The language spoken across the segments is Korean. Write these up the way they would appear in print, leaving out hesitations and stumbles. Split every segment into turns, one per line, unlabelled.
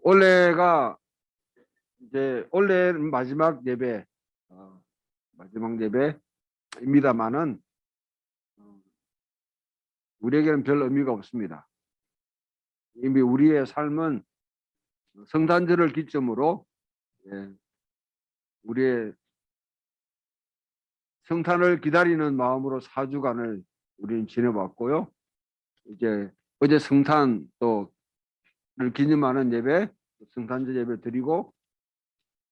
올해가 이제 올해는 마지막 예배, 마지막 예배입니다만은 우리에게는 별 의미가 없습니다. 이미 우리의 삶은 성탄절을 기점으로 우리의 성탄을 기다리는 마음으로 4주간을 우리는 지내봤고요. 이제 어제 성탄 또를 기념하는 예배, 성탄절 예배 드리고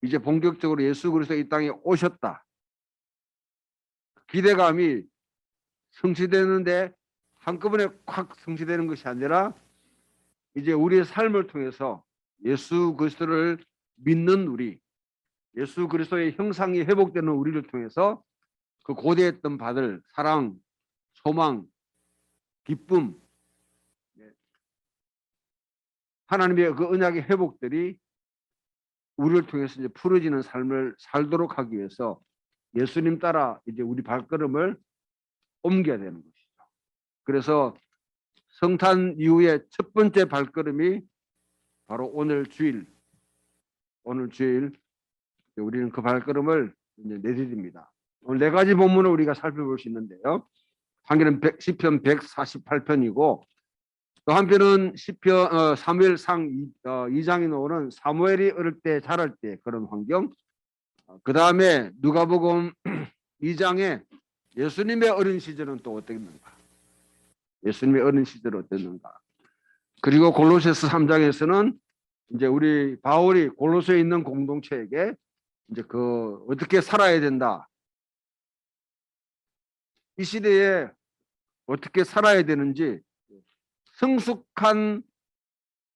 이제 본격적으로 예수 그리스도 이 땅에 오셨다. 기대감이 성취되는데 한꺼번에 확 성취되는 것이 아니라 이제 우리의 삶을 통해서 예수 그리스도를 믿는 우리, 예수 그리스도의 형상이 회복되는 우리를 통해서 그 고대했던 바들, 사랑, 소망, 기쁨, 하나님의 그 언약의 회복들이 우리를 통해서 이제 풀어지는 삶을 살도록 하기 위해서 예수님 따라 이제 우리 발걸음을 옮겨야 되는 것이죠. 그래서 성탄 이후에 첫 번째 발걸음이 바로 오늘 주일 우리는 그 발걸음을 이제 내디딥니다. 오늘 네 가지 본문을 우리가 살펴볼 수 있는데요. 한 개는 시편 148편이고 또 한편은 시편 사무엘상 2장에 나오는 사무엘이 어릴 때 자랄 때 그런 환경. 그 다음에 누가복음 2장에 예수님의 어린 시절은 또 어땠는가? 예수님의 어린 시절은 어땠는가? 그리고 골로새서 3장에서는 이제 우리 바울이 골로새에 있는 공동체에게 이제 그 어떻게 살아야 된다. 이 시대에 어떻게 살아야 되는지 성숙한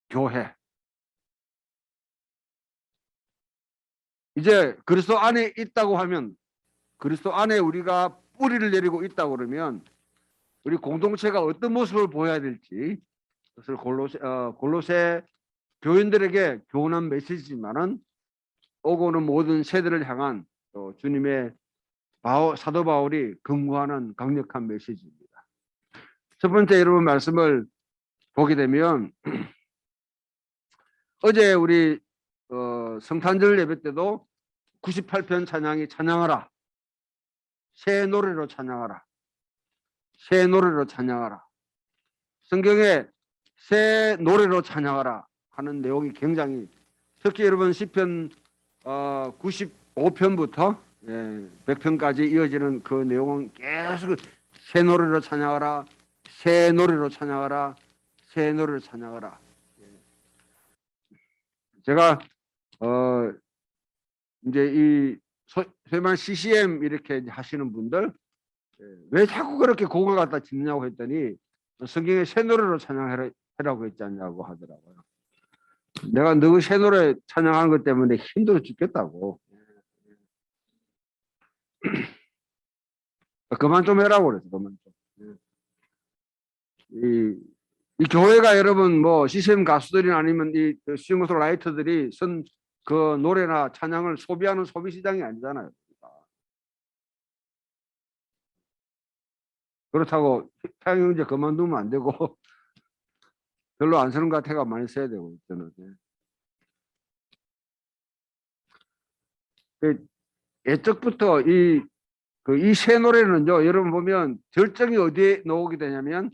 교회. 이제 그리스도 안에 있다고 하면 그리스도 안에 우리가 뿌리를 내리고 있다고 그러면 우리 공동체가 어떤 모습을 보여야 될지 그것을 골로새 교인들에게 교훈한 메시지지만은 오고 오는 모든 세대를 향한 또 주님의 사도 바울이 근거하는 강력한 메시지입니다. 첫 번째 여러분 말씀을 보게 되면 어제 우리 성탄절 예배 때도 98편 찬양이 찬양하라. 새 노래로 찬양하라. 새 노래로 찬양하라. 성경에 새 노래로 찬양하라 하는 내용이 굉장히 특히 여러분 시편 95편부터 100편까지 이어지는 그 내용은 계속 새 노래로 찬양하라. 새 노래로 찬양하라. 새 노래로 찬양하라. 제가 이제 이 소위 말하는 CCM 이렇게 하시는 분들 왜 자꾸 그렇게 곡을 갖다 짓느냐고 했더니 성경에 새 노래로 찬양하라고 했지 않냐고 하더라고요. 내가 너 새 노래 찬양하는 것 때문에 힘들어 죽겠다고. 그만 좀 해라고 그랬어. 그만 좀. 이 교회가 여러분 뭐 CCM 가수들이나 아니면 이 싱어송라이터들이 쓴 그 노래나 찬양을 소비하는 소비 시장이 아니잖아요. 그렇다고 태양 형제 그만두면 안 되고 별로 안 쓰는 것 같아가 많이 써야 되고 저는. 예적부터 이 새 노래는요. 여러분 보면 절정이 어디에 나오게 되냐면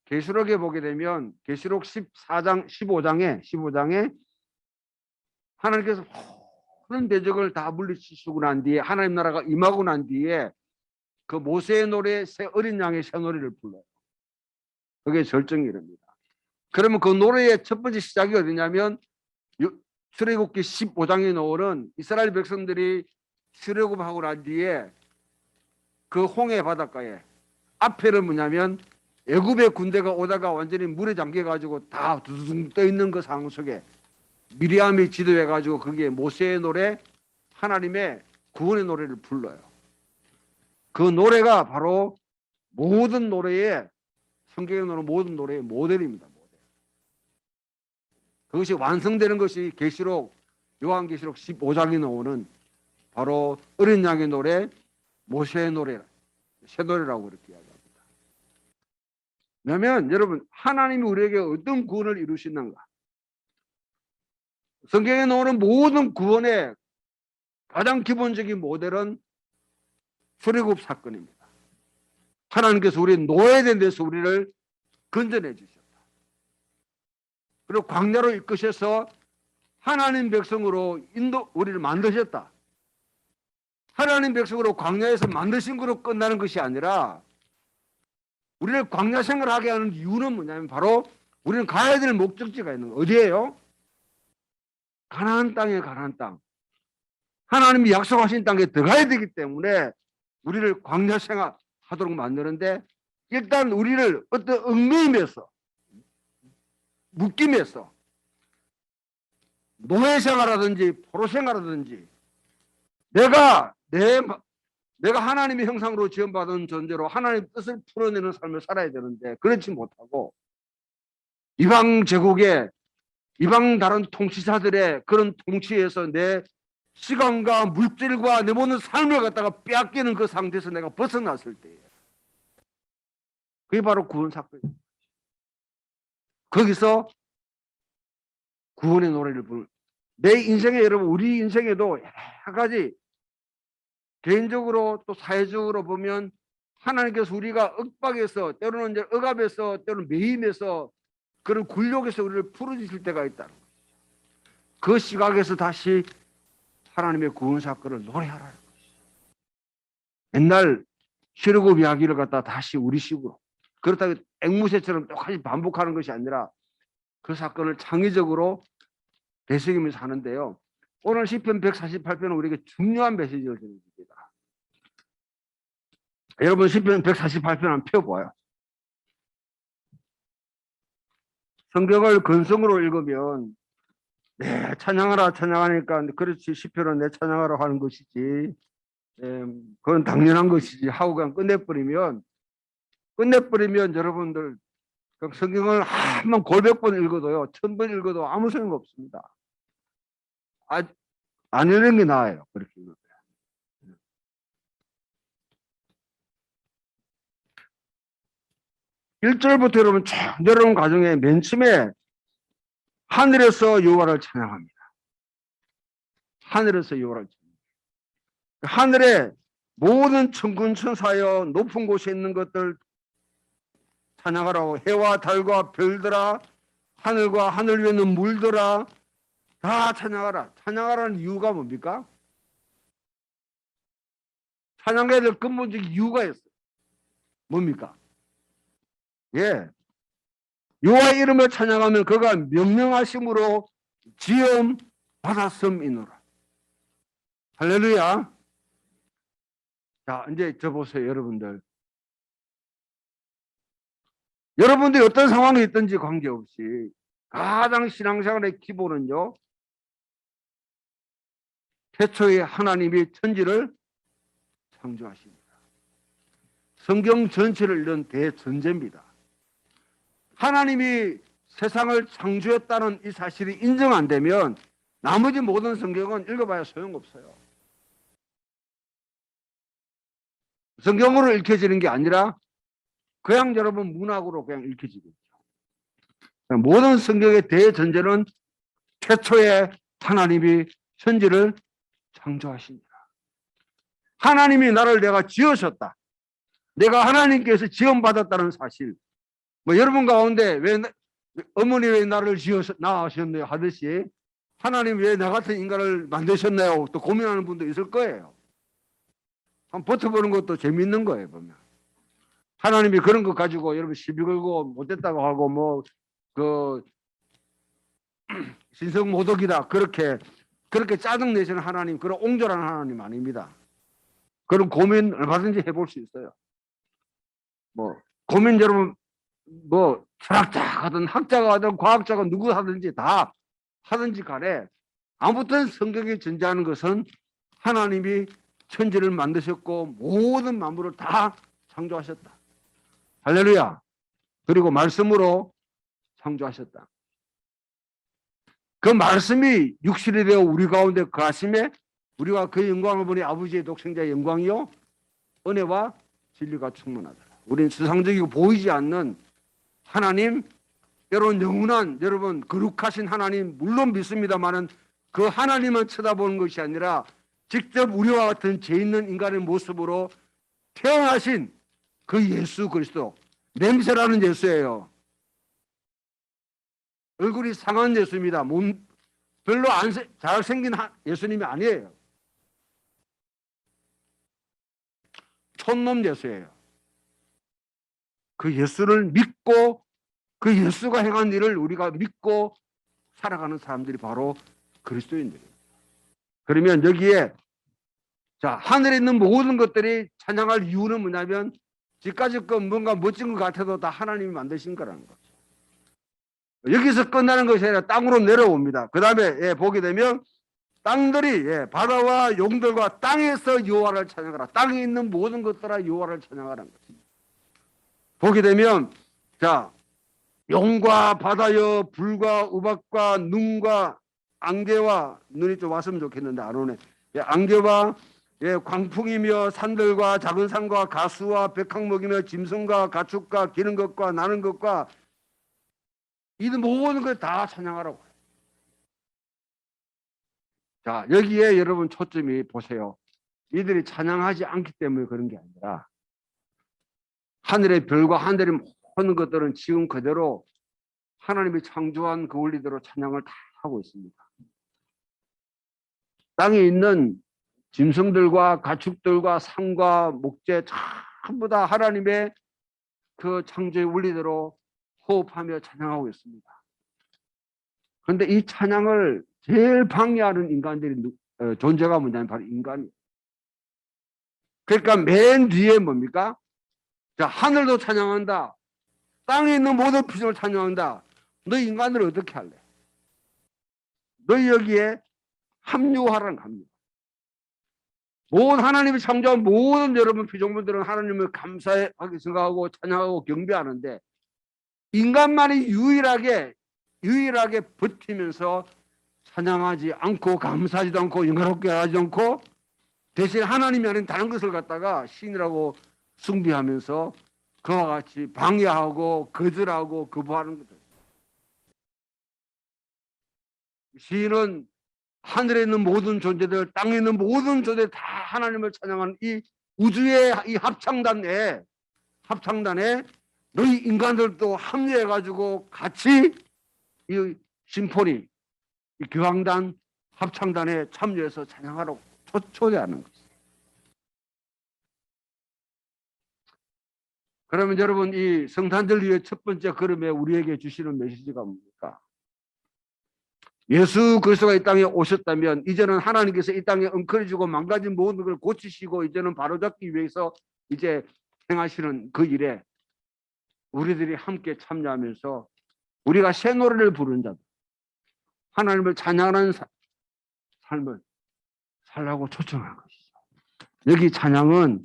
계시록에 보게 되면 계시록 14장 15장에 하나님께서 모든 대적을 다 물리치시고 난 뒤에 하나님 나라가 임하고 난 뒤에 그 모세의 노래 새 어린 양의 새 노래를 불러요. 그게 절정이랍니다. 그러면 그 노래의 첫 번째 시작이 어디냐면 출애굽기 15장에 나오는 이스라엘 백성들이 출애굽하고 난 뒤에 그 홍해 바닷가에 앞에는 뭐냐면 애굽의 군대가 오다가 완전히 물에 잠겨가지고 다 두둥 떠 있는 그 상황 속에 미리암이 지도해가지고 거기에 모세의 노래 하나님의 구원의 노래를 불러요. 그 노래가 바로 모든 노래의 성경에 나오는 모든 노래의 모델입니다. 모델. 그것이 완성되는 것이 계시록 요한계시록 15장에 나오는 바로 어린 양의 노래 모세의 노래 새 노래라고 그렇게 이야기합니다. 왜냐하면 여러분 하나님이 우리에게 어떤 구원을 이루시는가 성경에 나오는 모든 구원의 가장 기본적인 모델은 출애굽 사건입니다. 하나님께서 우리 노예된 데서 우리를 건져내 주셨다. 그리고 광야로 이끄셔서 하나님 백성으로 우리를 만드셨다. 하나님 백성으로 광야에서 만드신 거로 끝나는 것이 아니라 우리를 광야 생활하게 하는 이유는 뭐냐면 바로 우리는 가야 될 목적지가 있는 거. 어디예요? 가나안 땅에 가나안 땅. 하나님이 약속하신 땅에 들어가야 되기 때문에 우리를 광야 생활하도록 만드는데 일단 우리를 어떤 얽매임에서 묶임에서 노예 생활하든지 포로 생활하든지 내가 하나님의 형상으로 지원받은 존재로 하나님의 뜻을 풀어내는 삶을 살아야 되는데 그렇지 못하고 이방 제국의 이방 다른 통치자들의 그런 통치에서 내 시간과 물질과 내 모든 삶을 갖다가 빼앗기는 그 상태에서 내가 벗어났을 때에 그게 바로 구원 사건입니다. 거기서 구원의 노래를 부르는 내 인생에 여러분 우리 인생에도 여러 가지 개인적으로 또 사회적으로 보면 하나님께서 우리가 윽박에서 때로는 이제 억압에서 때로는 매임에서 그런 굴욕에서 우리를 풀어주실 때가 있다는 거죠. 그 시각에서 다시 하나님의 구원 사건을 노래하라는 거죠. 옛날 출애굽 이야기를 갖다 다시 우리식으로 그렇다고 앵무새처럼 똑같이 반복하는 것이 아니라 그 사건을 창의적으로 되새기면서 하는데요. 오늘 시편 148편은 우리에게 중요한 메시지를 드립니다. 여러분 시편 148편 한번 펴봐요. 성경을 근성으로 읽으면 네, 찬양하라 찬양하니까 그렇지 시편은 내 찬양하라 하는 것이지 그건 당연한 것이지 하고 그냥 끝내버리면 여러분들 성경을 한번 골백 번 읽어도요 1000번 읽어도 아무 소용 없습니다. 안 읽는 게 나아요. 그렇게 읽어요. 1절부터 여러분 쭉 내려오는 과정에 맨 처음에 하늘에서 여호와를 찬양합니다. 하늘에서 여호와를 찬양합니다. 하늘에 모든 천군 천사여 높은 곳에 있는 것들 찬양하라고 해와 달과 별들아 하늘과 하늘 위에 있는 물들아 다 찬양하라. 찬양하라는 이유가 뭡니까? 찬양해야 될 근본적인 이유가 있어요. 뭡니까? 예. 여호와의 이름을 찬양하면 그가 명령하심으로 지음 받았음이노라. 할렐루야. 자, 이제 저 보세요, 여러분들. 여러분들이 어떤 상황이 있든지 관계없이 가장 신앙생활의 기본은요. 태초에 하나님이 천지를 창조하십니다. 성경 전체를 이런 대전제입니다. 하나님이 세상을 창조했다는 이 사실이 인정 안 되면 나머지 모든 성경은 읽어봐야 소용없어요. 성경으로 읽혀지는 게 아니라 그냥 여러분 문학으로 그냥 읽혀지겠죠. 모든 성경의 대전제는 최초에 하나님이 천지를 창조하십니다. 하나님이 나를 내가 지으셨다. 내가 하나님께서 지음받았다는 사실. 뭐 여러분 가운데 왜 어머니 왜 나를 낳으셨나요 하듯이 하나님 왜 나 같은 인간을 만드셨나요? 또 고민하는 분도 있을 거예요. 한번 버텨보는 것도 재밌는 거예요 보면. 하나님이 그런 것 가지고 여러분 시비 걸고 못됐다고 하고 뭐 그 신성모독이다 그렇게 짜증 내시는 하나님 그런 옹졸한 하나님 아닙니다. 그런 고민 얼마든지 해볼 수 있어요. 뭐 고민 여러분 뭐 철학자가 하든 학자가 하든 과학자가 누구 하든지 다 하든지 간에 아무튼 성경이 전제하는 것은 하나님이 천지를 만드셨고 모든 만물을 다 창조하셨다. 할렐루야. 그리고 말씀으로 창조하셨다. 그 말씀이 육신이 되어 우리 가운데 거하심에 우리가 그 영광을 보니 아버지의 독생자의 영광이요 은혜와 진리가 충만하더라. 우리는 세상적이고 보이지 않는 하나님 여러분 영원한 여러분 거룩하신 하나님 물론 믿습니다만은 그 하나님만 쳐다보는 것이 아니라 직접 우리와 같은 죄 있는 인간의 모습으로 태어나신 그 예수 그리스도, 냄새라는 예수예요. 얼굴이 상한 예수입니다. 몸 별로 안 잘생긴 예수님이 아니에요. 촌놈 예수예요. 그 예수를 믿고 그 예수가 행한 일을 우리가 믿고 살아가는 사람들이 바로 그리스도인들이에요. 그러면 여기에 자, 하늘에 있는 모든 것들이 찬양할 이유는 뭐냐면 지금까지 거 뭔가 멋진 것 같아도 다 하나님이 만드신 거라는 거죠. 여기서 끝나는 것이 아니라 땅으로 내려옵니다. 그 다음에 보게 되면 땅들이 바다와 용들과 땅에서 여호와를 찬양하라. 땅에 있는 모든 것들아 여호와를 찬양하라는 거죠. 보게 되면 자, 용과 바다여 불과 우박과 눈과 안개와 눈이 좀 왔으면 좋겠는데 안 오네. 안개와 광풍이며 산들과 작은 산과 가수와 백항목이며 짐승과 가축과 기는 것과 나는 것과 이 모든 걸 다 찬양하라고. 자, 여기에 여러분 초점이 보세요. 이들이 찬양하지 않기 때문에 그런 게 아니라 하늘의 별과 하늘의 모든 것들은 지금 그대로 하나님이 창조한 그 원리대로 찬양을 다 하고 있습니다. 땅에 있는 짐승들과 가축들과 산과 목재 전부 다 하나님의 그 창조의 원리대로 호흡하며 찬양하고 있습니다. 그런데 이 찬양을 제일 방해하는 인간들이 존재가 뭐냐면 바로 인간이에요. 그러니까 맨 뒤에 뭡니까? 자, 하늘도 찬양한다. 땅에 있는 모든 피조물 찬양한다. 너 인간들은 어떻게 할래? 너 여기에 합류하라는 겁니다. 모든 하나님이 창조한 모든 여러분 피조물들은 하나님을 감사하게 생각하고 찬양하고 경배하는데 인간만이 유일하게 버티면서 찬양하지 않고 감사하지도 않고 영광롭게 하지 않고 대신 하나님이 아닌 다른 것을 갖다가 신이라고 숭배하면서 그와 같이 방해하고 거절하고 거부하는 것들. 신은 하늘에 있는 모든 존재들, 땅에 있는 모든 존재들 다 하나님을 찬양하는 이 우주의 이 합창단에 너희 인간들도 합류해가지고 같이 이 심포니, 이 교황단, 합창단에 참여해서 찬양하라고 초대하는 것이죠. 그러면 여러분 이 성탄절 이후의 첫 번째 걸음에 우리에게 주시는 메시지가 뭡니까? 예수 그리스도가 이 땅에 오셨다면 이제는 하나님께서 이 땅에 엉클어지고 망가진 모든 걸 고치시고 이제는 바로잡기 위해서 이제 행하시는 그 일에 우리들이 함께 참여하면서 우리가 새 노래를 부르는 자들, 하나님을 찬양하는 삶을 살라고 초청한 것이죠. 여기 찬양은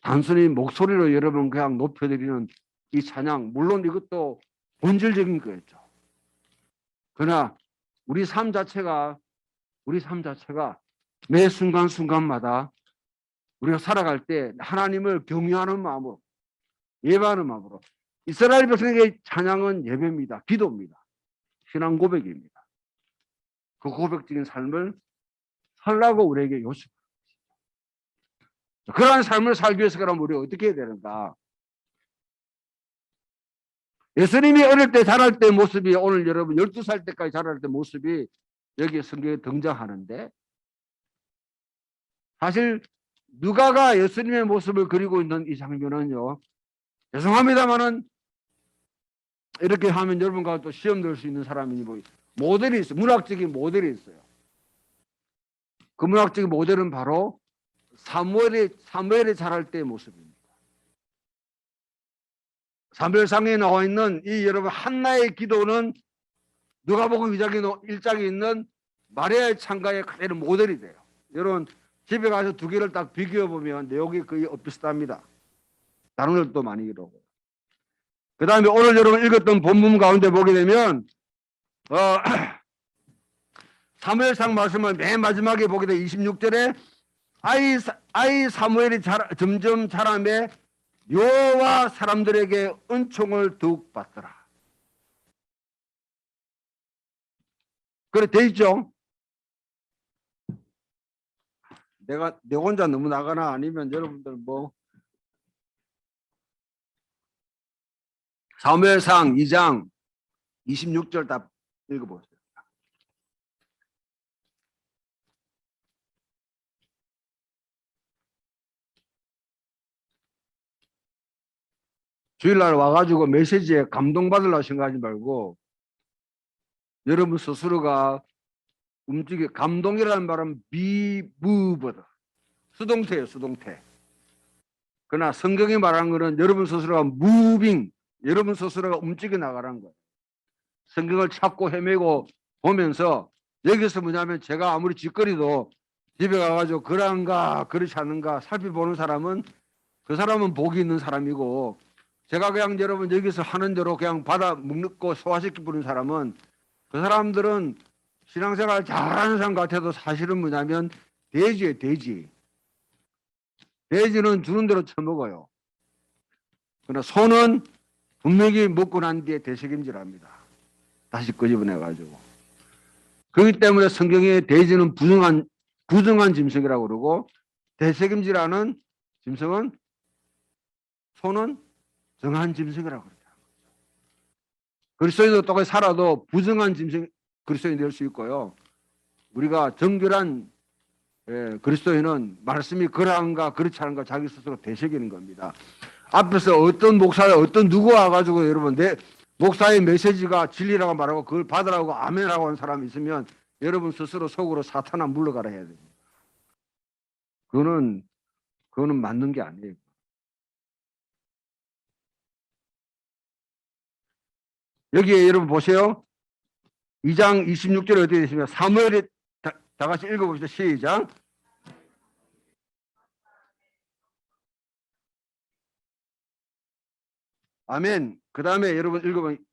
단순히 목소리로 여러분 그냥 높여드리는 이 찬양, 물론 이것도 본질적인 거였죠. 그러나 우리 삶 자체가 매 순간순간마다 우리가 살아갈 때 하나님을 경외하는 마음으로, 예배하는 마음으로. 이스라엘 백성에게 찬양은 예배입니다. 기도입니다. 신앙 고백입니다. 그 고백적인 삶을 살라고 우리에게 요청합니다. 그러한 삶을 살기 위해서 그러면 우리가 어떻게 해야 되는가? 예수님이 어릴 때 자랄 때 모습이 오늘 여러분 12살 때까지 자랄 때 모습이 여기 성경에 등장하는데 사실 누가가 예수님의 모습을 그리고 있는 이 장면은요. 죄송합니다만은 이렇게 하면 여러분과 또 시험 될 수 있는 사람이 뭐 모델이 있어요. 문학적인 모델이 있어요. 그 문학적인 모델은 바로 사무엘이 자랄 때의 모습입니다. 사무엘상에 나와 있는 이 여러분 한나의 기도는 누가복음 1장에 있는 마리아의 창가의 그대로 모델이 돼요. 여러분 집에 가서 두 개를 딱 비교해 보면 내용이 거의 비슷합니다. 다른 것도 많이 이러고. 그 다음에 오늘 여러분 읽었던 본문 가운데 보게 되면 사무엘상 말씀을 맨 마지막에 보게 되면 26절에 아이 사무엘이 점점 자라매 여호와 사람들에게 은총을 더욱 받더라. 그래 돼 있죠. 내 혼자 너무 나가나 아니면 여러분들 뭐 사무엘상 2장 26절 다 읽어보세요. 주일날 와가지고 메시지에 감동받으려고 생각하지 말고 여러분 스스로가 움직여. 감동이라는 말은 비무버다. 수동태예요, 수동태. 그러나 성경이 말하는 것은 여러분 스스로가 무빙, 여러분 스스로가 움직여 나가라는 거예요. 성경을 찾고 헤매고 보면서 여기서 뭐냐면 제가 아무리 짓거리도 집에 가가지고 그런가 그렇지 않은가 살펴보는 사람은 그 사람은 복이 있는 사람이고 제가 그냥 여러분 여기서 하는 대로 그냥 받아 먹고 소화시켜 부는 사람은 그 사람들은 신앙생활 잘하는 사람 같아도 사실은 뭐냐면 돼지예요, 돼지. 돼지는 주는 대로 처먹어요. 그러나 소는 분명히 먹고 난 뒤에 되새김질합니다. 다시 끄집어내가지고. 그렇기 때문에 성경에 돼지는 부정한 짐승이라고 그러고 되새김질하는 짐승은 소는 정한 짐승이라고 그러죠. 그리스도인도 똑같이 살아도 부정한 짐승 그리스도인이 될 수 있고요. 우리가 정결한 그리스도인은 말씀이 그러한가 그렇지 않은가 자기 스스로 되새기는 겁니다. 앞에서 어떤 목사가 어떤 누구 와가지고 여러분 내 목사의 메시지가 진리라고 말하고 그걸 받으라고 아멘하고 하는 사람이 있으면 여러분 스스로 속으로 사탄아 물러가라 해야 됩니다. 그거는 맞는 게 아니에요. 여기에 여러분 보세요. 2장 26절에 어떻게 되십니까? 사무엘이 다 같이 읽어봅시다. 시작. 아멘. 그 다음에 여러분 읽어보면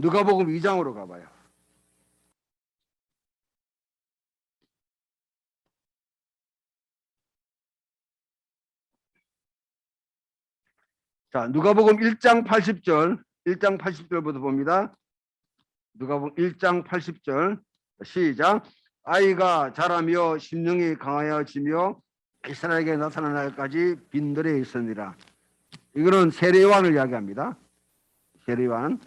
누가복음 2장으로 가봐요. 자, 누가복음 1장 80절, 1장 80절부터 봅니다. 누가복음 1장 80절 시작. 아이가 자라며 심령이 강하여지며 이스라엘에게 나타난 날까지 빈들에 있으니라. 이거는 세례요한을 이야기합니다. 세례요한.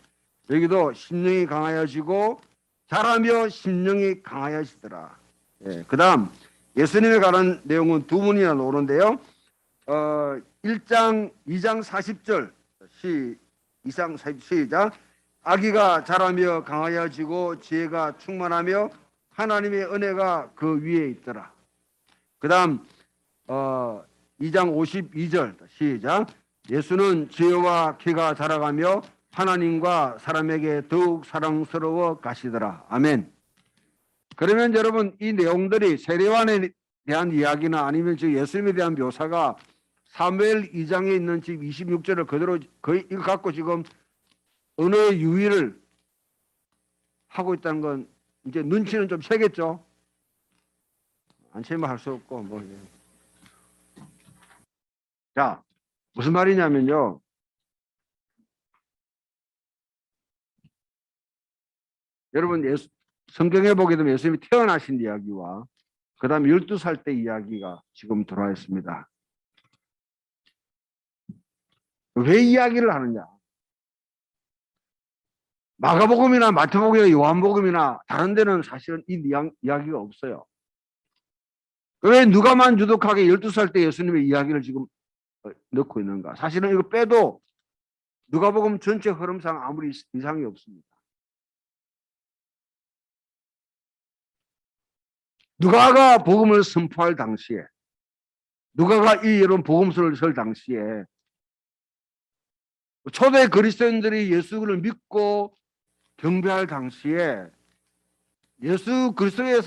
여기도 심령이 강하여지고 자라며 심령이 강하여지더라. 예, 그 다음 예수님에 관한 내용은 두 분이나 나오는데요. 1장 2장 40절 2장 40 시작. 아기가 자라며 강하여지고 지혜가 충만하며 하나님의 은혜가 그 위에 있더라. 그 다음 2장 52절 시작. 예수는 지혜와 키가 자라가며 하나님과 사람에게 더욱 사랑스러워 가시더라. 아멘. 그러면 여러분 이 내용들이 세례요한에 대한 이야기나 아니면 즉 예수님에 대한 묘사가 사무엘 2장에 있는 지금 26절을 그대로 거의 이거 갖고 지금 언어의 유의를 하고 있다는 건 이제 눈치는 좀 채겠죠. 안 채면 할 수 없고 뭐. 자, 무슨 말이냐면요. 여러분 성경에 보게 되면 예수님이 태어나신 이야기와 그 다음에 12살 때 이야기가 지금 들어와 있습니다. 왜 이야기를 하느냐? 마가복음이나 마태복음이나 요한복음이나 다른 데는 사실은 이 이야기가 없어요. 왜 누가만 유독하게 12살 때 예수님의 이야기를 지금 넣고 있는가? 사실은 이거 빼도 누가복음 전체 흐름상 아무리 이상이 없습니다. 누가가 복음을 선포할 당시에 누가가 이 이런 복음서를 쓸 당시에 초대 그리스도인들이 예수를 믿고 경배할 당시에 예수 그리스도의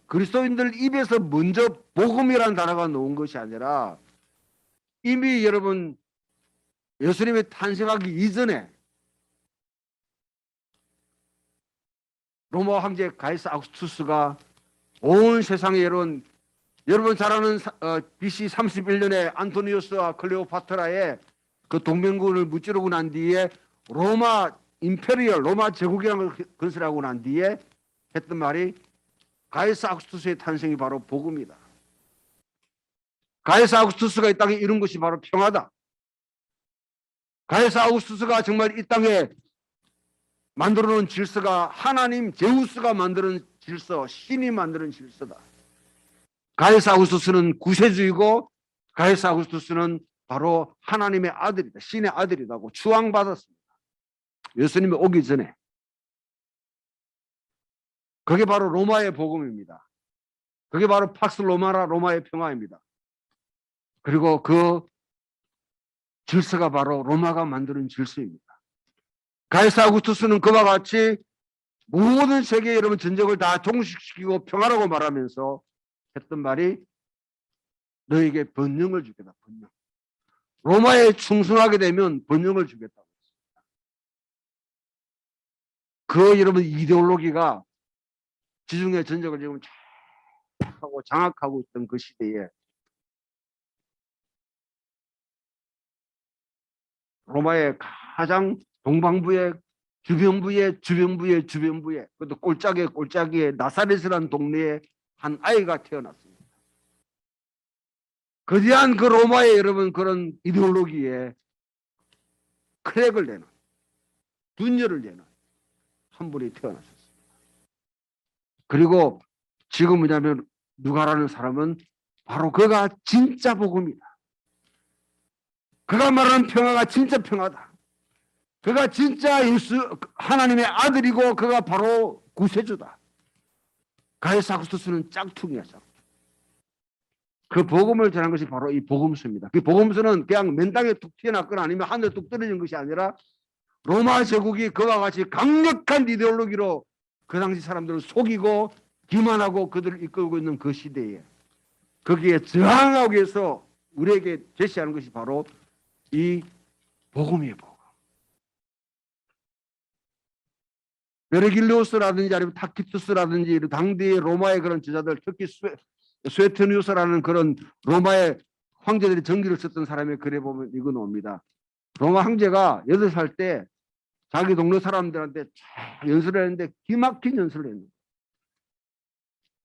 그리스도인들 입에서 먼저 복음이라는 단어가 나온 것이 아니라 이미 여러분 예수님이 탄생하기 이전에 로마 황제 가이사 아우구스투스가 온 세상에 여러분 잘 아는 BC 31년에 안토니우스와 클레오파트라의 그 동맹군을 무찌르고 난 뒤에 로마 임페리얼 로마 제국이라는 걸 건설하고 난 뒤에 했던 말이 가이사 아구스투스의 탄생이 바로 복음이다. 가이사 아구스투스가 이 땅에 이룬 것이 바로 평화다. 가이사 아구스투스가 정말 이 땅에 만들어 놓은 질서가 하나님 제우스가 만드는 질서, 신이 만드는 질서다. 가이사 아구스투스는 구세주이고 가이사 아구스투스는 바로 하나님의 아들이다. 신의 아들이라고 추앙받았습니다. 예수님이 오기 전에. 그게 바로 로마의 복음입니다. 그게 바로 팍스 로마라 로마의 평화입니다. 그리고 그 질서가 바로 로마가 만드는 질서입니다. 가이사 아구스투스는 그와 같이 모든 세계 여러분 전쟁을 다 종식시키고 평화라고 말하면서 했던 말이 너에게 번영을 주겠다. 번영. 로마에 충성하게 되면 번영을 주겠다고 했습니다. 그 여러분 이데올로기가 지중해 전쟁을 지금 하고 장악하고 있던 그 시대에 로마의 가장 동방부의 주변부의 그것도 꼴짝이의 나사렛이라는 동네에 한 아이가 태어났습니다. 거대한 그 로마의 여러분 그런 이데올로기에 크랙을 내는 분열을 내는 한 분이 태어났습니다. 그리고 지금 뭐냐면 누가라는 사람은 바로 그가 진짜 복음이다. 그가 말하는 평화가 진짜 평화다. 그가 진짜 예수 하나님의 아들이고 그가 바로 구세주다. 가이사 아구스투스는 짝퉁이야. 그 복음을 전한 것이 바로 이 복음서입니다. 그 복음서는 그냥 맨땅에 툭 튀어났거나 아니면 하늘에 뚝 떨어진 것이 아니라 로마 제국이 그와 같이 강력한 이데올로기로 그 당시 사람들을 속이고 기만하고 그들을 이끌고 있는 그 시대에 거기에 저항하기 위해서 우리에게 제시하는 것이 바로 이 복음이에요. 복음. 베르길리오스라든지 아니면 타키투스라든지 당대의 로마의 그런 저자들 특히 스웨테니우스라는 그런 로마의 황제들이 전기를 썼던 사람의 글에 보면 이거 나옵니다. 로마 황제가 8살 때 자기 동네 사람들한테 연설을 했는데 기막힌 연설을 했는데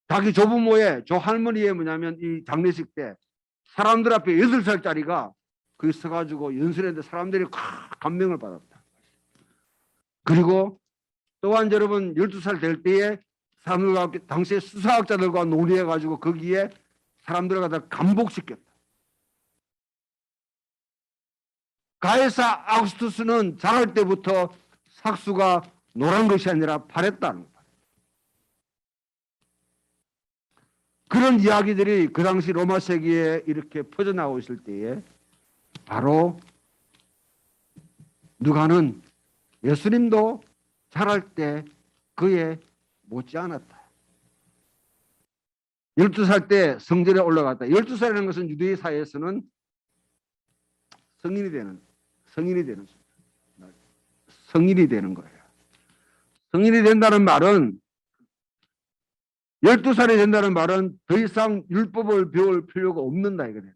자기 조부모의 조할머니의 뭐냐면 이 장례식 때 사람들 앞에 8살짜리가 거기 서가지고 연설했는데 사람들이 감명을 받았다. 그리고 또한 여러분 12살 될 때에 사람들과 당시에 수사학자들과 논의해가지고 거기에 사람들을 갖다 감복시켰다. 가이사 아구스투스는 자랄 때부터 삭수가 노란 것이 아니라 파랬다는 거예요. 그런 이야기들이 그 당시 로마 세계에 이렇게 퍼져나오고 있을 때에 바로 누가는 예수님도 자랄 때 그에 못지않았다. 12살 때 성전에 올라갔다. 12살이라는 것은 유대인 사회에서는 성인이 되는 거예요. 성인이 된다는 말은 12살이 된다는 말은 더 이상 율법을 배울 필요가 없는다 이거예요.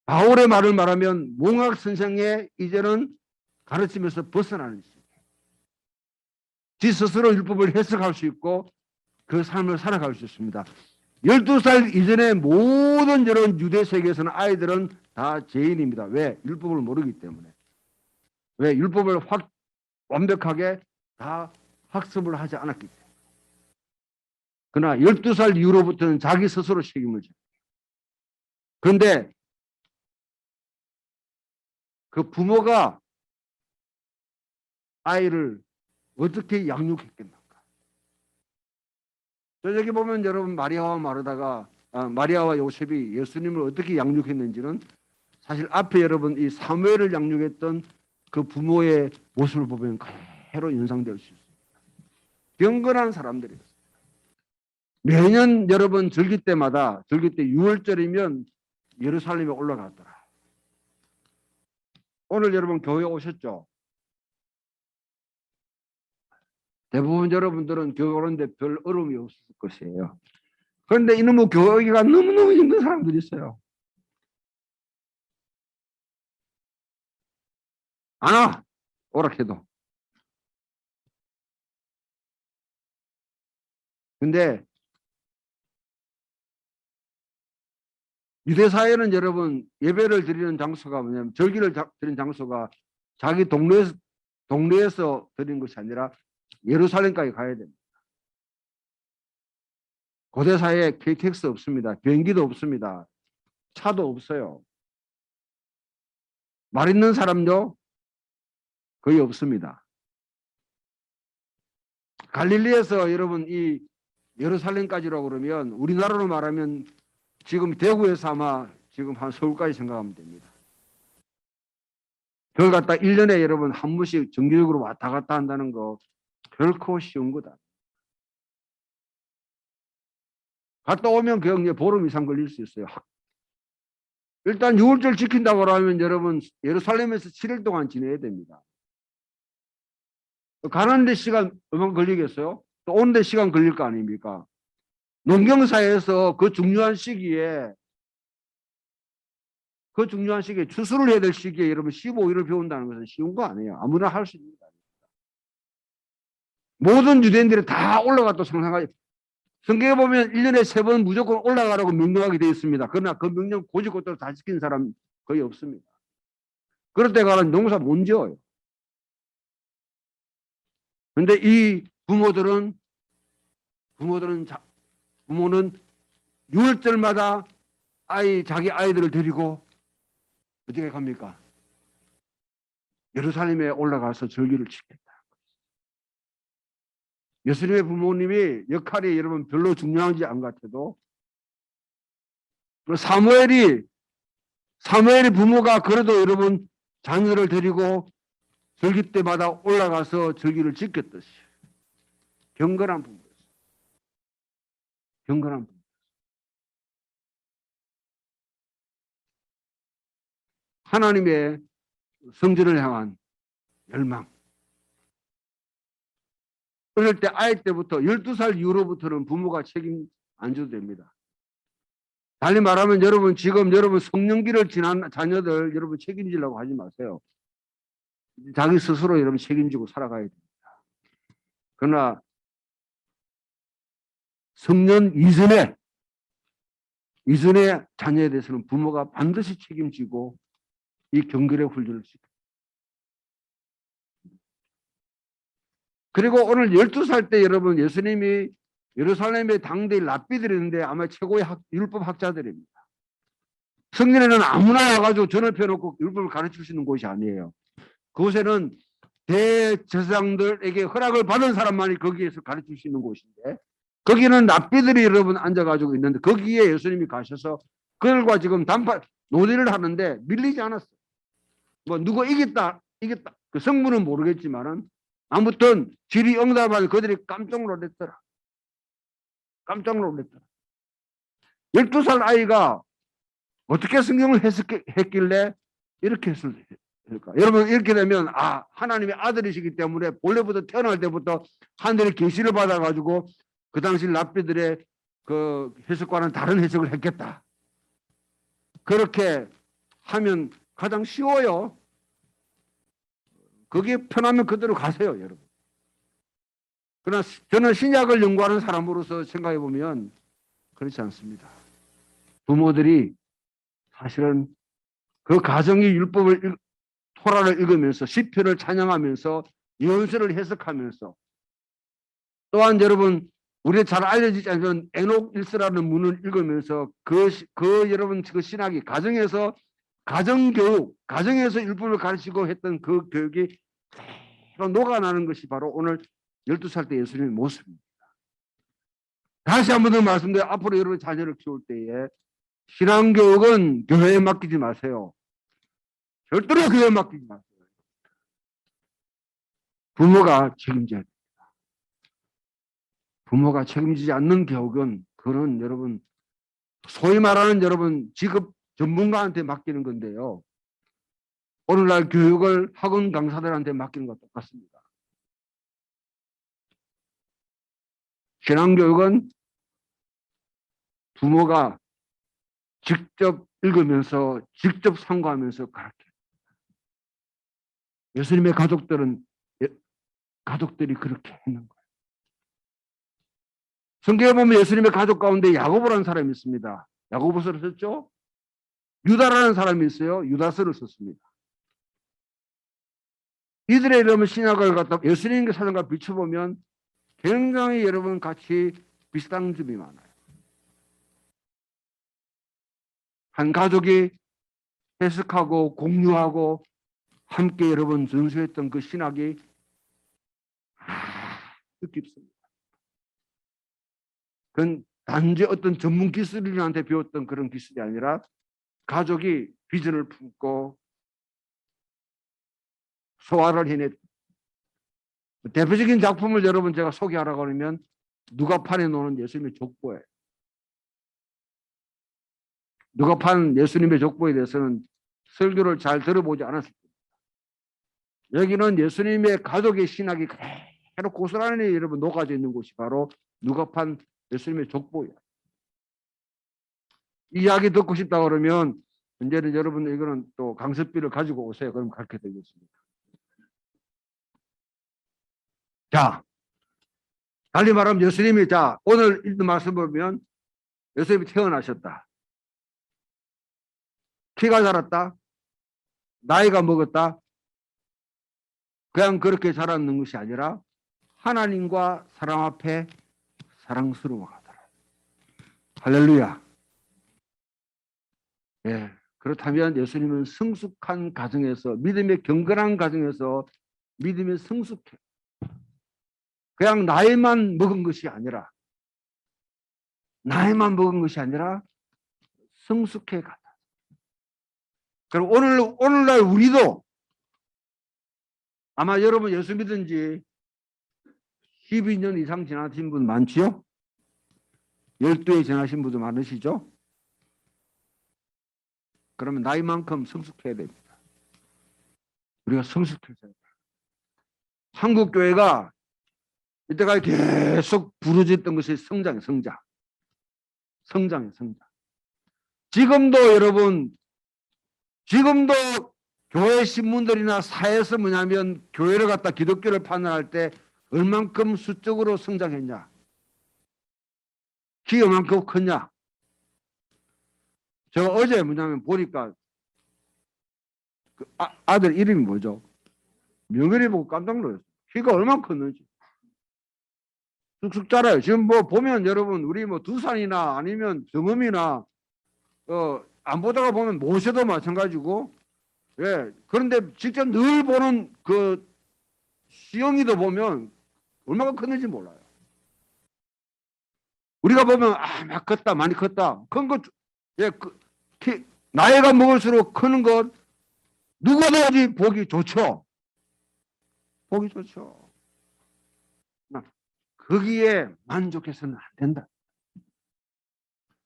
바울의 말을 말하면 몽학 선생의 이제는 가르치면서 벗어나는 시기. 지 스스로 율법을 해석할 수 있고 그 삶을 살아갈 수 있습니다. 12살 이전의 모든 이런 유대 세계에서는 아이들은 다 죄인입니다. 왜? 율법을 모르기 때문에. 왜? 율법을 완벽하게 다 학습을 하지 않았기 때문에. 그러나 12살 이후로부터는 자기 스스로 책임을 져요. 그런데 그 부모가 아이를 어떻게 양육했겠는가? 저기 보면 여러분 마리아와 요셉이 예수님을 어떻게 양육했는지는 사실 앞에 여러분 이 사무엘을 양육했던 그 부모의 모습을 보면 그대로 연상될 수 있습니다. 경건한 사람들이었습니다. 매년 여러분 절기 때 6월절이면 예루살렘에 올라갔더라. 오늘 여러분 교회 오셨죠? 대부분 여러분들은 교회 오는데 별 어려움이 없을 것이에요. 그런데 이놈의 교회가 너무너무 힘든 사람들이 있어요. 안 와. 오락해도. 근데 유대 사회는 여러분 예배를 드리는 장소가 뭐냐면 절기를 드리는 장소가 자기 동네에서 드리는 것이 아니라 예루살렘까지 가야 됩니다. 고대 사회에 KTX 없습니다. 비행기도 없습니다. 차도 없어요. 말 있는 사람도 거의 없습니다. 갈릴리에서 여러분 이 예루살렘까지라고 그러면 우리나라로 말하면 지금 대구에서 아마 지금 한 서울까지 생각하면 됩니다. 그걸 갖다 1년에 여러분 한 번씩 정기적으로 왔다 갔다 한다는 거 결코 쉬운 거다. 갔다 오면 그냥 보름 이상 걸릴 수 있어요. 일단 6월절 지킨다고 하면 여러분 예루살렘에서 7일 동안 지내야 됩니다. 가는데 시간 얼마나 걸리겠어요? 또 오는데 시간 걸릴 거 아닙니까? 농경사에서 그 중요한 시기에 추수를 해야 될 시기에 여러분 15일을 배운다는 것은 쉬운 거 아니에요. 아무나 할 수 있는 거 아닙니다. 모든 유대인들이 다 올라갔다 상상하지. 성경에 보면 1년에 3번 무조건 올라가라고 명령하게 되어 있습니다. 그러나 그 명령 고지고대로 다 지킨 사람 거의 없습니다. 그럴 때 가는 농사 못 지어요. 그런데 이 부모는 6월절마다 자기 아이들을 데리고 어떻게 갑니까? 예루살렘에 올라가서 절기를 지켰다. 예수님의 부모님이 역할이 여러분 별로 중요한지 안 같아도 사무엘이 부모가 그래도 여러분 자녀를 데리고 절기 때마다 올라가서 절기를 지켰듯이 경건한 부모였어요. 경건한 부모. 하나님의 성전을 향한 열망. 어릴 때 아이 때부터 12살 이후로부터는 부모가 책임 안 져도 됩니다. 달리 말하면 여러분 지금 여러분 성년기를 지난 자녀들 여러분 책임지려고 하지 마세요. 자기 스스로 여러분 책임지고 살아가야 됩니다. 그러나 성년 이전에 자녀에 대해서는 부모가 반드시 책임지고 이 경건의 훈련을 시킵니다. 그리고 오늘 12살 때 여러분 예수님이 예루살렘에 당대의 랍비들이 있는데 아마 최고의 율법 학자들입니다. 성전에는 아무나 와가지고 전을 펴놓고 율법을 가르칠 수 있는 곳이 아니에요. 그곳에는 대제사장들에게 허락을 받은 사람만이 거기에서 가르칠 수 있는 곳인데 거기는 랍비들이 여러분 앉아가지고 있는데 거기에 예수님이 가셔서 그들과 지금 논의를 하는데 밀리지 않았어요. 뭐 누가 이겼다 그 성분은 모르겠지만은 아무튼 질의응답하니 그들이 깜짝 놀랐더라. 12살 아이가 어떻게 성경을 해석했길래 이렇게 했을까? 여러분 이렇게 되면 하나님의 아들이시기 때문에 본래부터 태어날 때부터 하늘의 계시를 받아가지고 그 당시 랍비들의 그 해석과는 다른 해석을 했겠다. 그렇게 하면 가장 쉬워요. 거기에 편하면 그대로 가세요, 여러분. 그러나 저는 신약을 연구하는 사람으로서 생각해 보면 그렇지 않습니다. 부모들이 사실은 그 가정의 토라를 읽으면서 시편을 찬양하면서 예언서를 해석하면서 또한 여러분 우리 잘 알려지지 않지만 에녹 1서라는 문을 읽으면서 여러분 그 신학이 가정에서 가정교육, 가정에서 율법을 가르치고 했던 그 교육이 그대로 녹아나는 것이 바로 오늘 12살 때 예수님의 모습입니다. 다시 한 번 더 말씀드려 앞으로 여러분 자녀를 키울 때에 신앙교육은 교회에 맡기지 마세요. 절대로 교회에 맡기지 마세요. 부모가 책임져야 됩니다. 부모가 책임지지 않는 교육은 그런 여러분 소위 말하는 여러분 직업 전문가한테 맡기는 건데요. 오늘날 교육을 학원 강사들한테 맡기는 것과 똑같습니다. 신앙교육은 부모가 직접 읽으면서 직접 상고하면서 가르쳐요. 예수님의 가족들이 그렇게 했는 거예요. 성경에 보면 예수님의 가족 가운데 야고보라는 사람이 있습니다. 야고보서를 썼죠. 유다라는 사람이 있어요. 유다서를 썼습니다. 이들의 이름은 신약을 갖다 예수님의 사정과 비춰보면 굉장히 여러분 같이 비슷한 점이 많아요. 한 가족이 해석하고 공유하고 함께 여러분 전수했던 그 신학이 뜻깊습니다. 그건 단지 어떤 전문 기술인한테 배웠던 그런 기술이 아니라 가족이 비전을 품고 소화를 해냈. 대표적인 작품을 여러분 제가 소개하라고 하면 누가판에 나오는 예수님의 족보예요. 누가판 예수님의 족보에 대해서는 설교를 잘 들어보지 않았을 겁니다. 여기는 예수님의 가족의 신학이 그대로 고스란히 여러분 녹아져 있는 곳이 바로 누가판 예수님의 족보예요. 이 이야기 듣고 싶다 그러면 이제는 여러분 이거는 또 강습비를 가지고 오세요. 그럼 가르쳐 드리겠습니다. 자, 달리 말하면 예수님이 오늘 읽은 말씀 보면 예수님이 태어나셨다. 키가 자랐다. 나이가 먹었다. 그냥 그렇게 자랐는 것이 아니라 하나님과 사람 앞에 사랑스러워하더라. 할렐루야. 예. 그렇다면 예수님은 성숙한 가정에서 믿음의 경건한 가정에서 믿음이 성숙해. 그냥 나이만 먹은 것이 아니라 성숙해 가다. 그럼 오늘날 우리도 아마 여러분 예수 믿은 지 12년 이상 지나신 분 많지요? 12에 지나신 분도 많으시죠? 그러면 나이만큼 성숙해야 됩니다. 우리가 성숙해야 됩니다. 한국교회가 이때까지 계속 부르짖던 것이 성장. 지금도 여러분, 교회 신문들이나 사회에서 뭐냐면 교회를 갖다 기독교를 판단할 때 얼만큼 수적으로 성장했냐, 키 얼만큼 컸냐. 저 어제 뭐냐면 보니까 그 아들 이름이 뭐죠? 명예를 보고 깜짝 놀랐어요. 키가 얼마나 컸는지. 쑥쑥 자라요. 지금 뭐 보면 여러분 우리 뭐 두산이나 아니면 정음이나 안 보다가 보면 모셔도 마찬가지고, 예. 그런데 직접 늘 보는 그 시영이도 보면 얼마나 컸는지 몰라요. 우리가 보면 막 컸다, 많이 컸다. 큰 것, 예, 나이가 먹을수록 크는 것 누구든지 보기 좋죠. 보기 좋죠. 거기에 만족해서는 안 된다.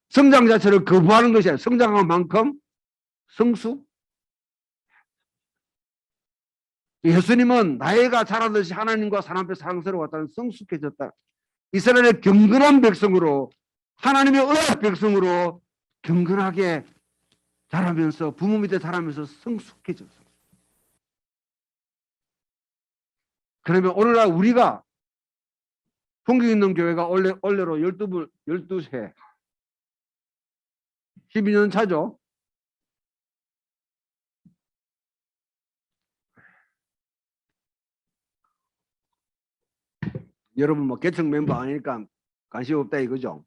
성장 자체를 거부하는 것이 아니라 성장한 만큼 성숙. 예수님은 나이가 자라듯이 하나님과 사람 앞에 사랑스러웠다는 성숙해졌다. 이스라엘의 경건한 백성으로, 하나님의 언약 백성으로 경건하게 자라면서 부모 밑에 자라면서 성숙해졌어요. 그러면 오늘날 우리가 성경 있는 교회가 원래로 12세 12년 차죠. 여러분 뭐 개척 멤버 아니니까 관심 없다 이거죠.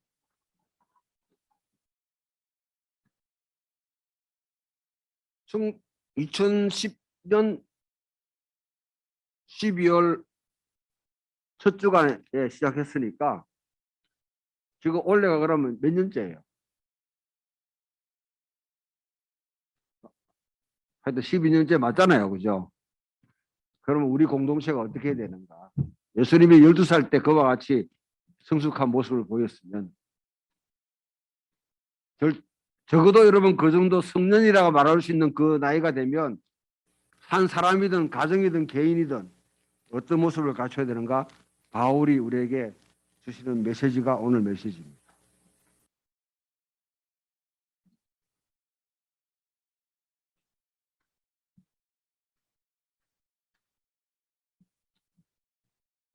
총 2010년 12월 첫 주간에 시작했으니까 지금 올해가 그러면 몇 년째예요? 하여튼 12년째 맞잖아요. 그죠? 그러면 우리 공동체가 어떻게 해야 되는가? 예수님이 12살 때 그와 같이 성숙한 모습을 보였으면 적어도 여러분 그 정도 성년이라고 말할 수 있는 그 나이가 되면 한 사람이든 가정이든 개인이든 어떤 모습을 갖춰야 되는가? 바울이 우리에게 주시는 메시지가 오늘 메시지입니다.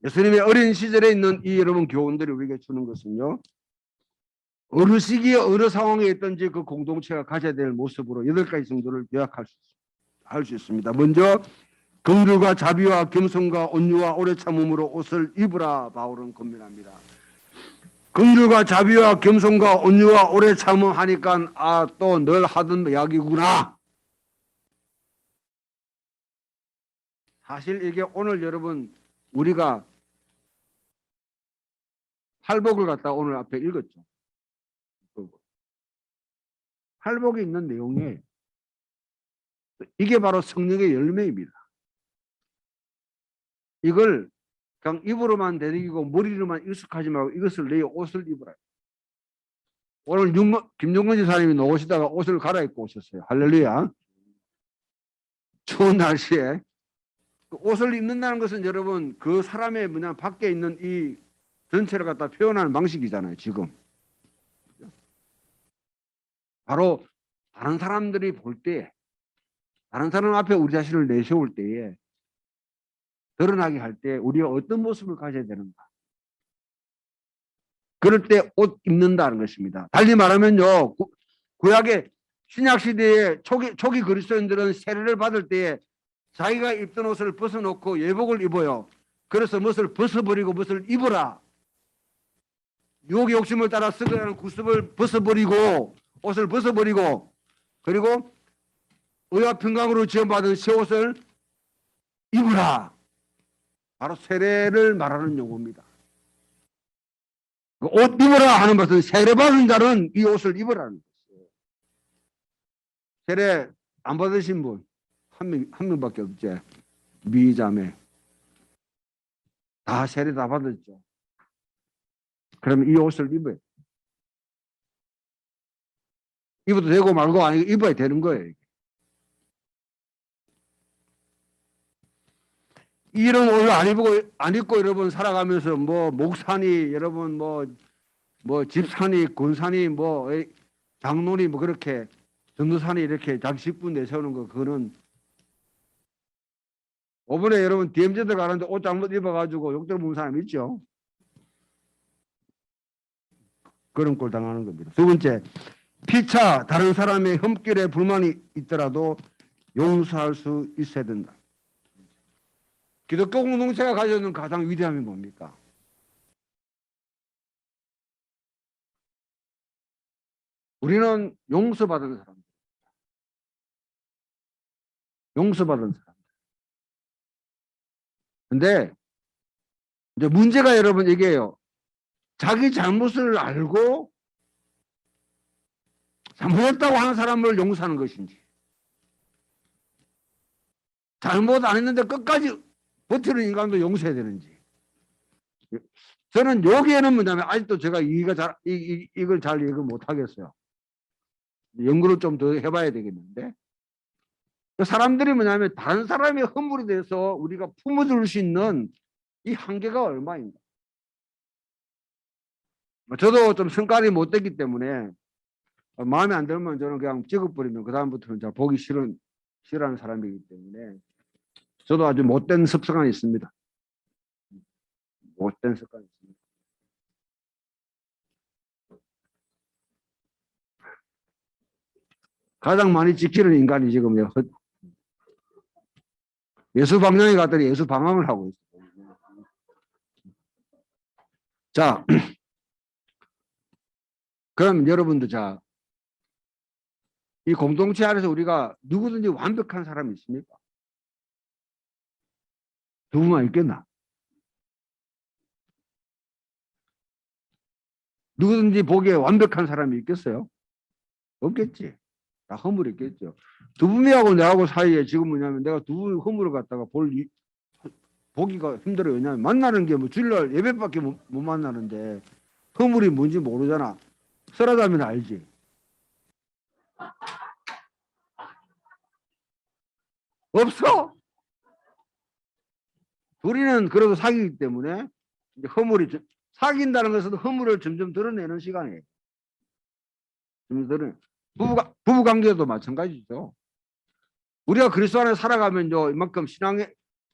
예수님의 어린 시절에 있는 이 여러분 교훈들이 우리에게 주는 것은요. 어느 시기에 어느 상황에 있든지 그 공동체가 가져야 될 모습으로 8가지 정도를 요약할 수 있습니다. 먼저 긍휼과 자비와 겸손과 온유와 오래 참음으로 옷을 입으라 바울은 권면합니다. 긍휼과 자비와 겸손과 온유와 오래 참음 하니까 또 늘 하던 이야기구나. 사실 이게 오늘 여러분 우리가 팔복을 갖다 오늘 앞에 읽었죠. 팔복에 있는 내용이 이게 바로 성령의 열매입니다. 이걸 그냥 입으로만 내리고 머리로만 익숙하지 말고 이것을 내 옷을 입으라. 오늘 김종근 지사님이 나오시다가 옷을 갈아입고 오셨어요. 할렐루야. 추운 날씨에 옷을 입는다는 것은 여러분 그 사람의 밖에 있는 이 전체를 갖다 표현하는 방식이잖아요. 지금 바로 다른 사람들이 볼 때, 다른 사람 앞에 우리 자신을 내세울 때에 드러나게 할 때 우리가 어떤 모습을 가져야 되는가. 그럴 때 옷 입는다는 것입니다. 달리 말하면요, 구약의 신약 시대에 초기 그리스도인들은 세례를 받을 때에 자기가 입던 옷을 벗어놓고 예복을 입어요. 그래서 무엇을 벗어버리고 무엇을 입어라. 유혹의 욕심을 따라 쓰게 하는 구습을 벗어버리고 옷을 벗어버리고 그리고 의와 평강으로 지원받은 새 옷을 입으라. 바로 세례를 말하는 용어입니다. 옷 입으라 하는 것은 세례받은 자는 이 옷을 입으라는 것이에요. 세례 안 받으신 분 한 명밖에 없지. 미자매 다 세례 다 받았죠. 그러면 이 옷을 입어요. 입어도 되고 말고 아니고 입어야 되는 거예요. 이런 옷을 안 입고 여러분 살아가면서 목산이 여러분 집산이 군산이 장로니 그렇게 전도산이 이렇게 자기 식분 내세우는 거 그거는 이번에 여러분 DMZ들 가는데 옷 잘못 입어가지고 욕 들어본 사람 있죠. 그런 꼴 당하는 겁니다. 두 번째, 피차 다른 사람의 흠결에 불만이 있더라도 용서할 수 있어야 된다. 기독교 공동체가 가지고 있는 가장 위대함이 뭡니까? 우리는 용서받은 사람. 용서받은 사람. 근데 이제 문제가 여러분 이게요. 자기 잘못을 알고 잘못했다고 하는 사람을 용서하는 것인지 잘못 안 했는데 끝까지 버티는 인간도 용서해야 되는지 저는 여기에는 뭐냐면 아직도 제가 이걸 잘 이해를 못하겠어요. 연구를 좀 더 해봐야 되겠는데 사람들이 뭐냐면 다른 사람의 허물에 대해서 우리가 품어줄 수 있는 이 한계가 얼마인가. 저도 좀 성깔이 못 됐기 때문에 마음에 안 들면 저는 그냥 찍어버리면 그 다음부터는 잘 보기 싫어하는 사람이기 때문에 저도 아주 못된 습성이 있습니다. 못된 습관이 있습니다. 가장 많이 지키는 인간이 지금 예수방랑에 갔더니 예수방황을 하고 있어요. 자, 그럼 여러분들 이 공동체 안에서 우리가 누구든지 완벽한 사람이 있습니까? 누구만 있겠나? 누구든지 보기에 완벽한 사람이 있겠어요? 없겠지. 다 허물이 있겠죠. 두부미하고 내하고 사이에 지금 뭐냐면 내가 두부 허물을 갖다가 보기가 힘들어요. 왜냐하면 만나는 게 주일날 예배밖에 못 만나는데 허물이 뭔지 모르잖아. 설하다면 알지. 없어. 둘이는 그래도 사귀기 때문에 이제 사귄다는 것은 허물을 점점 드러내는 시간이에요. 부부 관계도 마찬가지죠. 우리가 그리스도 안에 살아가면요, 이만큼 신앙에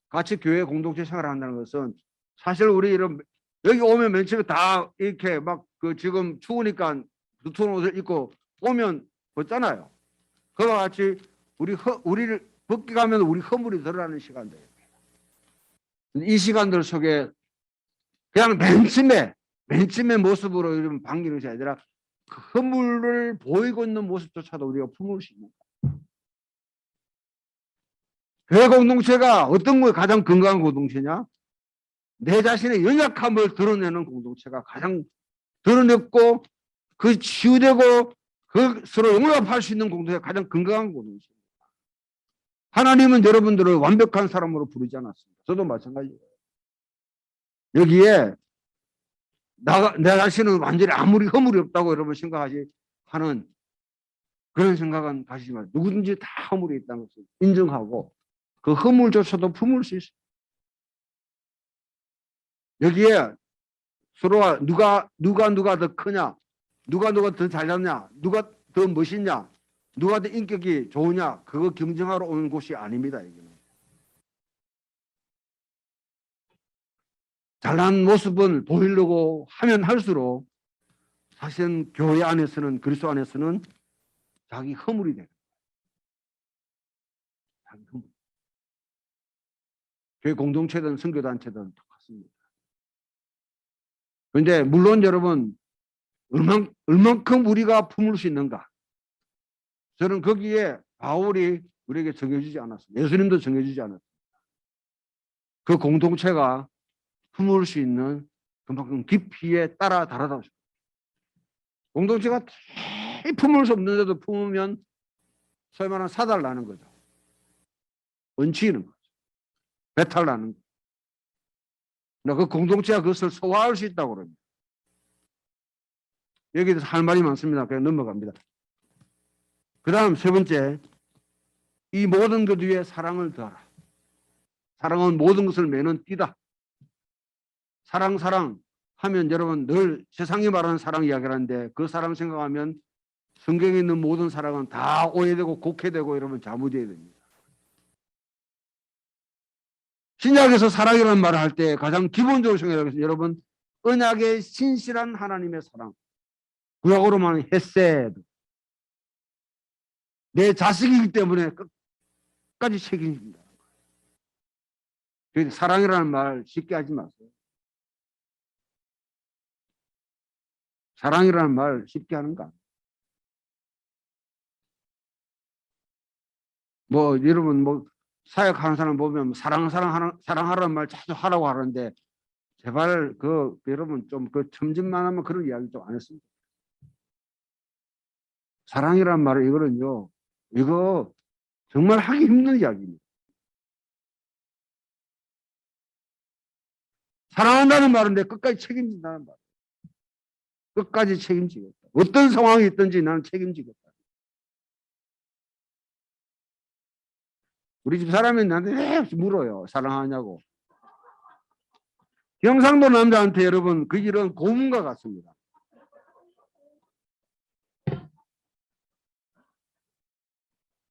같이 교회 공동체 생활을 한다는 것은 사실 우리 이런 여기 오면 맨 처음에 다 이렇게 막 그 지금 추우니까 두꺼운 옷을 입고 오면 벗잖아요. 그와 같이 우리를 벗기 가면 우리 허물이 드러나는 시간들. 이 시간들 속에 그냥 맨 처음에 모습으로 이런 반기는 것이 아니라 그 허물을 보이고 있는 모습조차도 우리가 품을 수 있는 거예요. 교회 공동체가 어떤 게 가장 건강한 공동체냐? 내 자신의 연약함을 드러내는 공동체가 가장 드러냈고 그 치유되고 그 서로 용납할 수 있는 공동체가 가장 건강한 공동체입니다. 하나님은 여러분들을 완벽한 사람으로 부르지 않았습니다. 저도 마찬가지예요. 여기에 내 자신은 완전히 아무리 허물이 없다고 여러분 생각하지 하는 그런 생각은 가지지 마세요. 누구든지 다 허물이 있다는 것을 인정하고 그 허물조차도 품을 수 있어요. 여기에 서로가 누가 더 크냐, 누가 더 잘났냐, 누가 더 멋있냐, 누가 더 인격이 좋으냐, 그거 경쟁하러 오는 곳이 아닙니다. 여기는. 잘난 모습을 보이려고 하면 할수록 사실은 교회 안에서는, 그리스도 안에서는 자기 허물이 돼요. 자기 허물. 교회 공동체든 선교단체든 똑같습니다. 그런데 물론 여러분 얼만큼 우리가 품을 수 있는가? 저는 거기에 바울이 우리에게 정해주지 않았습니다. 예수님도 정해주지 않았습니다. 그 공동체가 품을 수 있는 그만큼 깊이에 따라 다르다고. 공동체가 품을 수 없는데도 품으면 소위 말하는 사달 나는 거죠. 얹히는 거죠. 배탈 나는 거죠. 그 공동체가 그것을 소화할 수 있다고 그럽니다. 여기서 할 말이 많습니다. 그냥 넘어갑니다. 그 다음 세 번째, 이 모든 것 위에 사랑을 더하라. 사랑은 모든 것을 매는 띠다. 사랑 하면 여러분 늘 세상이 말하는 사랑 이야기를 하는데 그 사랑 생각하면 성경에 있는 모든 사랑은 다 오해되고 곡해되고 여러분 잘못해야 됩니다. 신약에서 사랑이라는 말을 할 때 가장 기본적으로 생각해서 여러분 언약의 신실한 하나님의 사랑, 구약으로 말하는 헤세드, 내 자식이기 때문에 끝까지 책임집니다. 사랑이라는 말 쉽게 하지 마세요. 사랑이라는 말 쉽게 하는가? 뭐 여러분 뭐 사역하는 사람 보면 사랑하라는 말 자주 하라고 하는데 제발 여러분 좀 그 첨짓만 하면 그런 이야기 좀 안 했습니다. 사랑이란 말은 이거는요, 이거 정말 하기 힘든 이야기입니다. 사랑한다는 말인데 끝까지 책임진다는 말. 끝까지 책임지겠다. 어떤 상황이 있든지 나는 책임지겠다. 우리 집 사람이 나한테 왜 물어요. 사랑하냐고. 경상도 남자한테 여러분 그 일은 고문과 같습니다.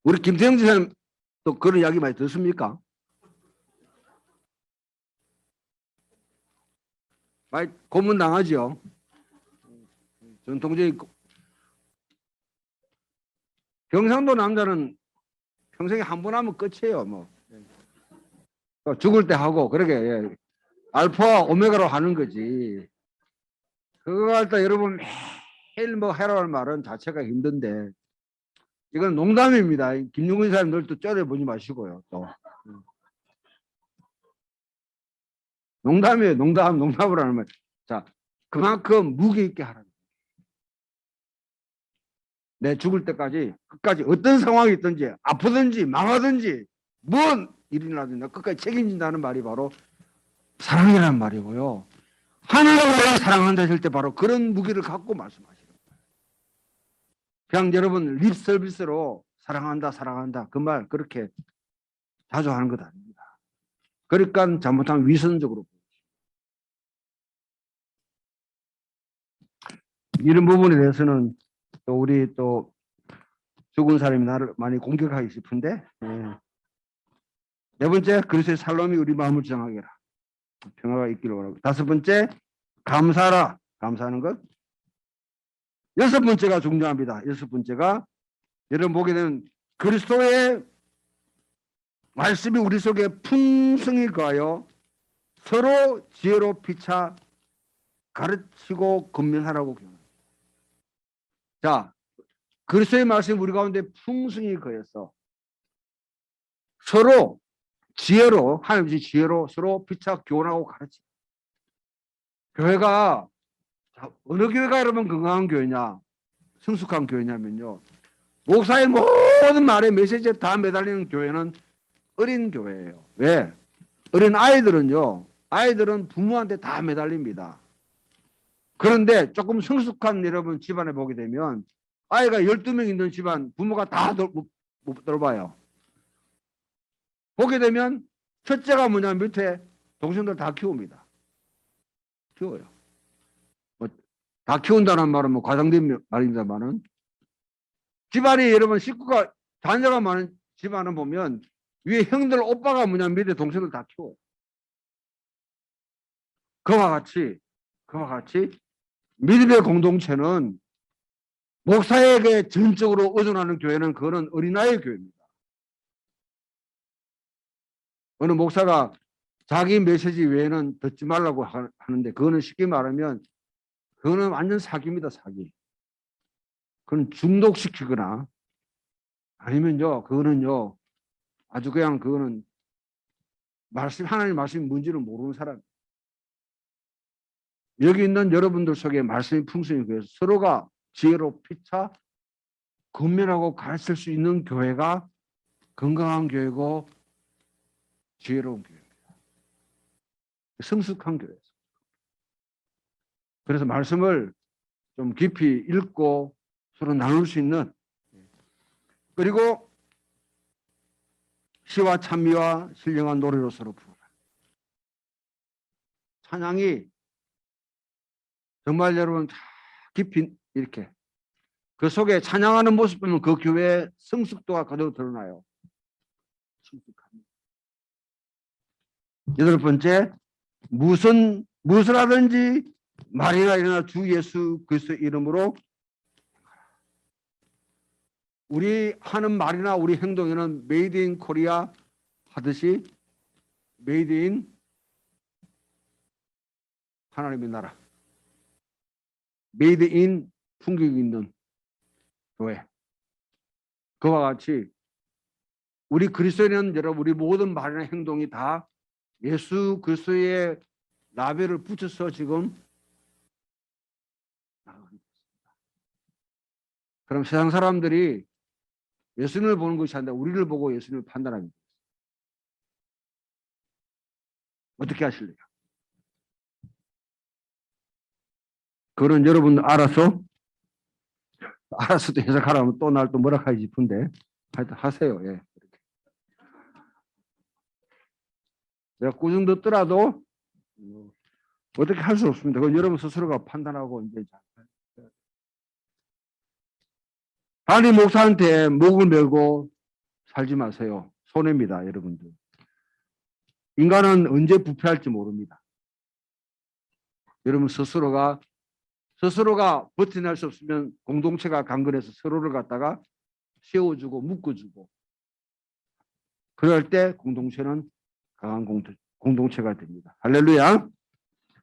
우리 김태형 지사님 또 그런 이야기 많이 듣습니까? 많이 고문 당하죠. 전통적인 경상도 남자는 평생에 한 번 하면 끝이에요. 뭐 죽을 때 하고 그러게 예. 알파와 오메가로 하는 거지. 그거 할 때 여러분 매일 뭐 해라는 말은 자체가 힘든데 이건 농담입니다. 김용근 사람들 또 쩔어보지 마시고요. 또 농담이에요. 농담을 하는 말. 자, 그만큼 무게 있게 하라는 거예요. 내 죽을 때까지 끝까지 어떤 상황이 있든지 아프든지 망하든지 뭔 일이 나든지 끝까지 책임진다는 말이 바로 사랑이라는 말이고요. 하나님을 사랑한다 하실 때 바로 그런 무게를 갖고 말씀하시는 거예요. 그냥 여러분 립 서비스로 사랑한다 그 말 그렇게 자주 하는 것 아닙니다. 그러니까 잘못하면 위선적으로 이런 부분에 대해서는 또 우리 또 죽은 사람이 나를 많이 공격하기 싶은데 네 번째 그리스도의 살롬이 우리 마음을 정하게 해라. 평화가 있기를 원하고. 다섯 번째, 감사라. 감사하는 것. 여섯 번째가 중요합니다. 여섯 번째가 여러분 보게 되면 그리스도의 말씀이 우리 속에 풍성히 거하여 서로 지혜로 피차 가르치고 건면하라고 교훈합니다. 자, 그리스도의 말씀이 우리 가운데 풍성히 거해서 서로 지혜로, 하나님의 지혜로 서로 피차 교훈하고 가르치. 교회가 어느 교회가 여러분 건강한 교회냐, 성숙한 교회냐면요, 목사의 모든 말에 메시지에 다 매달리는 교회는 어린 교회예요. 왜? 어린 아이들은요, 아이들은 부모한테 다 매달립니다. 그런데 조금 성숙한 여러분 집안에 보게 되면 아이가 12명 있는 집안 부모가 다 못 돌봐요. 보게 되면 첫째가 뭐냐면 밑에 동생들 다 키웁니다. 키워요. 뭐 다 키운다는 말은 뭐 과장된 말입니다만은, 집안이 여러분 식구가 자녀가 많은 집안은 보면 위에 형들 오빠가 뭐냐면 밑에 동생들 다 키워요. 그와 같이 믿음의 공동체는 목사에게 전적으로 의존하는 교회는 그거는 어린아이의 교회입니다. 어느 목사가 자기 메시지 외에는 듣지 말라고 하는데 그거는 쉽게 말하면 그거는 완전 사기입니다. 사기. 그건 중독시키거나 아니면요, 그거는요, 아주 그냥 그거는 하나님 말씀이 뭔지를 모르는 사람. 여기 있는 여러분들 속에 말씀이 풍성히 구해서 서로가 지혜로 피차 건면하고 가르칠 수 있는 교회가 건강한 교회고 지혜로운 교회입니다. 성숙한 교회예요. 그래서 말씀을 좀 깊이 읽고 서로 나눌 수 있는, 그리고 시와 찬미와 신령한 노래로 서로 부르라. 찬양이 정말 여러분 깊이 이렇게 그 속에 찬양하는 모습 보면 그 교회의 성숙도가 그대로 드러나요. 성숙합니다. 여덟 번째, 무엇을 하든지 말이나 일어나 주 예수 그리스도의 이름으로 우리 하는 말이나 우리 행동에는 메이드 인 코리아 하듯이 메이드 인 하나님의 나라, 메이드 인 풍경이 있는 교회. 그와 같이 우리 그리스도인은 여러분 우리 모든 말이나 행동이 다 예수 그리스도의 라벨을 붙여서 지금 나가고 있습니다. 그럼 세상 사람들이 예수님을 보는 것이 아니라 우리를 보고 예수님을 판단합니다. 어떻게 하실래요? 그거는 여러분 알아서도 해석하라면 또 날 또 뭐라 하지 싶은데 하여튼 하세요. 예. 내가 꾸중 듣더라도 어떻게 할 수 없습니다. 그건 여러분 스스로가 판단하고 이제 단임 목사한테 목을 메고 살지 마세요. 손해입니다, 여러분들. 인간은 언제 부패할지 모릅니다. 여러분 스스로가 버텨낼 수 없으면 공동체가 강건해서 서로를 갖다가 세워주고 묶어주고, 그럴 때 공동체는 강한 공동체가 됩니다. 할렐루야.